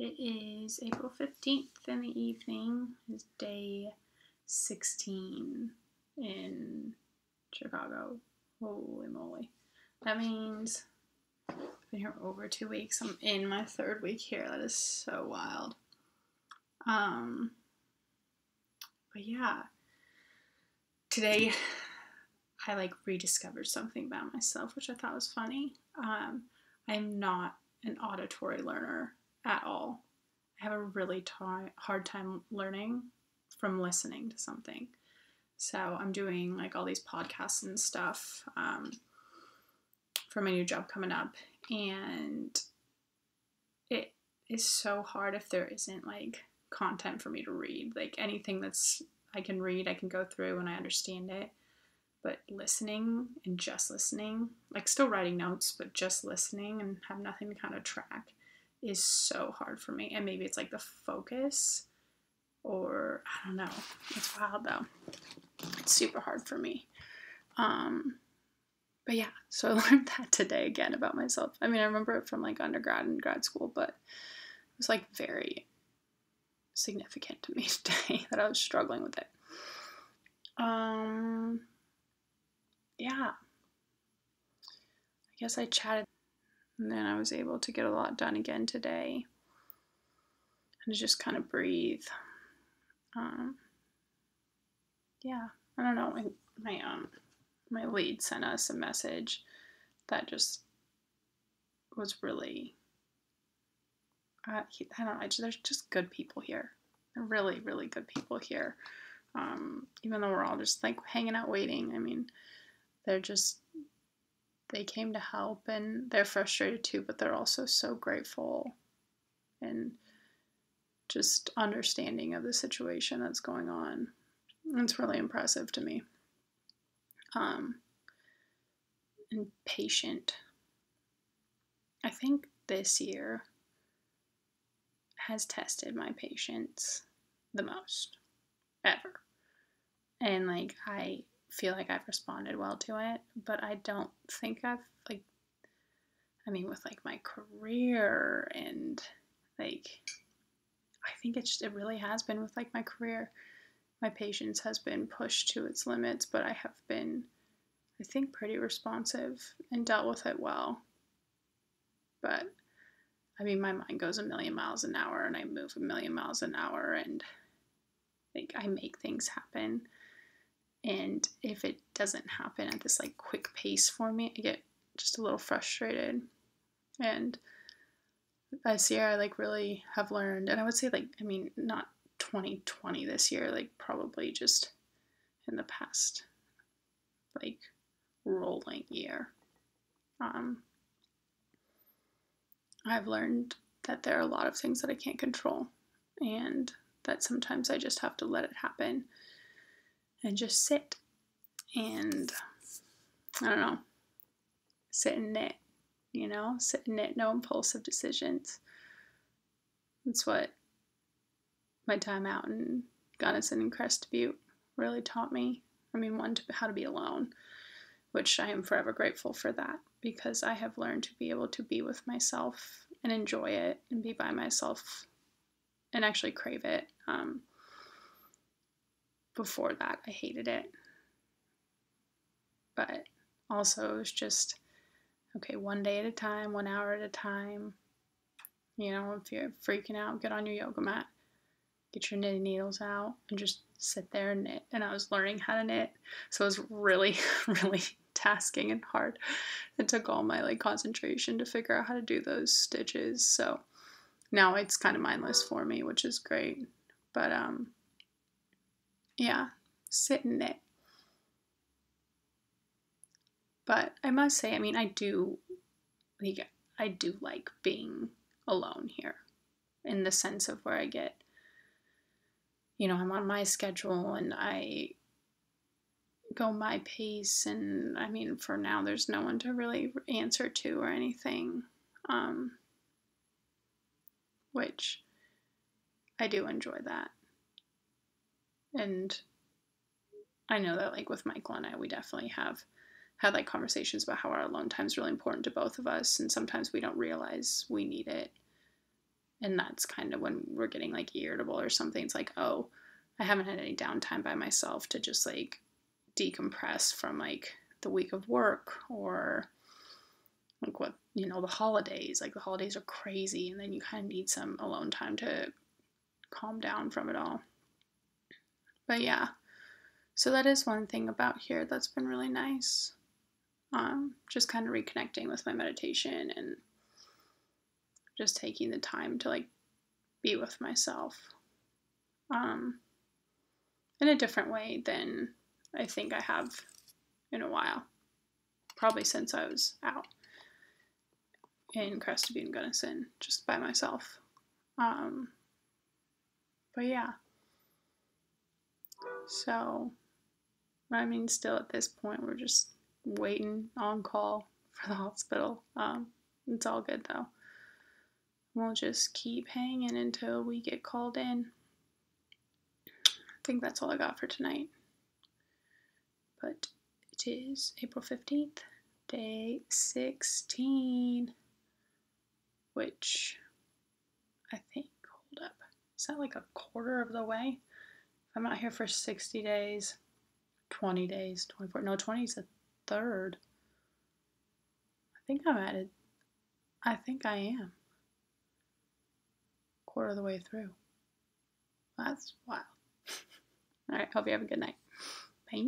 It is April 15th in the evening. It's day 16 in Chicago. Holy moly. That means I've been here over 2 weeks. I'm in my third week here. That is so wild. But yeah. Today I rediscovered something about myself, which I thought was funny. I'm not an auditory learner at all. I have a really hard time learning from listening to something. So I'm doing all these podcasts and stuff for my new job coming up, and it is so hard if there isn't content for me to read. Anything that's I can read, I can go through and I understand it. But listening and just listening, still writing notes, but just listening and have nothing to kind of track is so hard for me. And maybe it's the focus, or I don't know. It's wild though. It's super hard for me. But yeah, so I learned that today again about myself. I mean, I remember it from undergrad and grad school, but it was very significant to me today that I was struggling with it. Yeah. I guess I chatted, and then I was able to get a lot done again today. And to just kind of breathe. Yeah, I don't know. My lead sent us a message that just was really, I don't know. There's just good people here. They're really, really good people here. Even though we're all just hanging out waiting. I mean, they came to help, and they're frustrated too, but they're also so grateful and just understanding of the situation that's going on. It's really impressive to me. And patient. I think this year has tested my patience the most ever. And I feel I've responded well to it, but I don't think I've with my career and I think it really has been with my career. My patience has been pushed to its limits, but I have been, I think, pretty responsive and dealt with it well. But my mind goes a million miles an hour, and I move a million miles an hour, and I make things happen. And if it doesn't happen at this quick pace for me, I get just a little frustrated. And this year I really have learned, and I would say not 2020 this year, probably just in the past rolling year. I've learned that there are a lot of things that I can't control, and that sometimes I just have to let it happen and just sit and, I don't know, sit and knit, sit and knit, no impulsive decisions. That's what my time out in Gunnison and Crest Butte really taught me. How to be alone, which I am forever grateful for that, because I have learned to be able to be with myself and enjoy it and be by myself and actually crave it. Before that, I hated it. But also it was just, okay, one day at a time, 1 hour at a time. If you're freaking out, get on your yoga mat, get your knitting needles out, and just sit there and knit. And I was learning how to knit, so it was really, really tasking and hard. It took all my concentration to figure out how to do those stitches. So now it's kind of mindless for me, which is great. But yeah, sit and knit. But I must say, I do like being alone here, in the sense of where I get, I'm on my schedule and I go my pace, and for now there's no one to really answer to or anything, which I do enjoy that. And I know that with Michael and I, we definitely have had conversations about how our alone time is really important to both of us, and sometimes we don't realize we need it. And that's kind of when we're getting like irritable or something. It's like, oh, I haven't had any downtime by myself to just like decompress from like the week of work, or like what, you know, the holidays. Like the holidays are crazy, and then you kind of need some alone time to calm down from it all. But yeah, so that is one thing about here that's been really nice. Just kind of reconnecting with my meditation and just taking the time to like be with myself in a different way than I think I have in a while. Probably since I was out in Crested Butte and Gunnison just by myself. But yeah. So, I mean, still at this point, we're just waiting on call for the hospital. It's all good though. We'll just keep hanging until we get called in. I think that's all I got for tonight. But it is April 15th, day 16, which I think, hold up, is that like a quarter of the way? If I'm out here for 60 days, 20 days, 24, no, 20 is a third. I think I'm at it. I think I am. Quarter of the way through. That's wild. All right, hope you have a good night. Bye.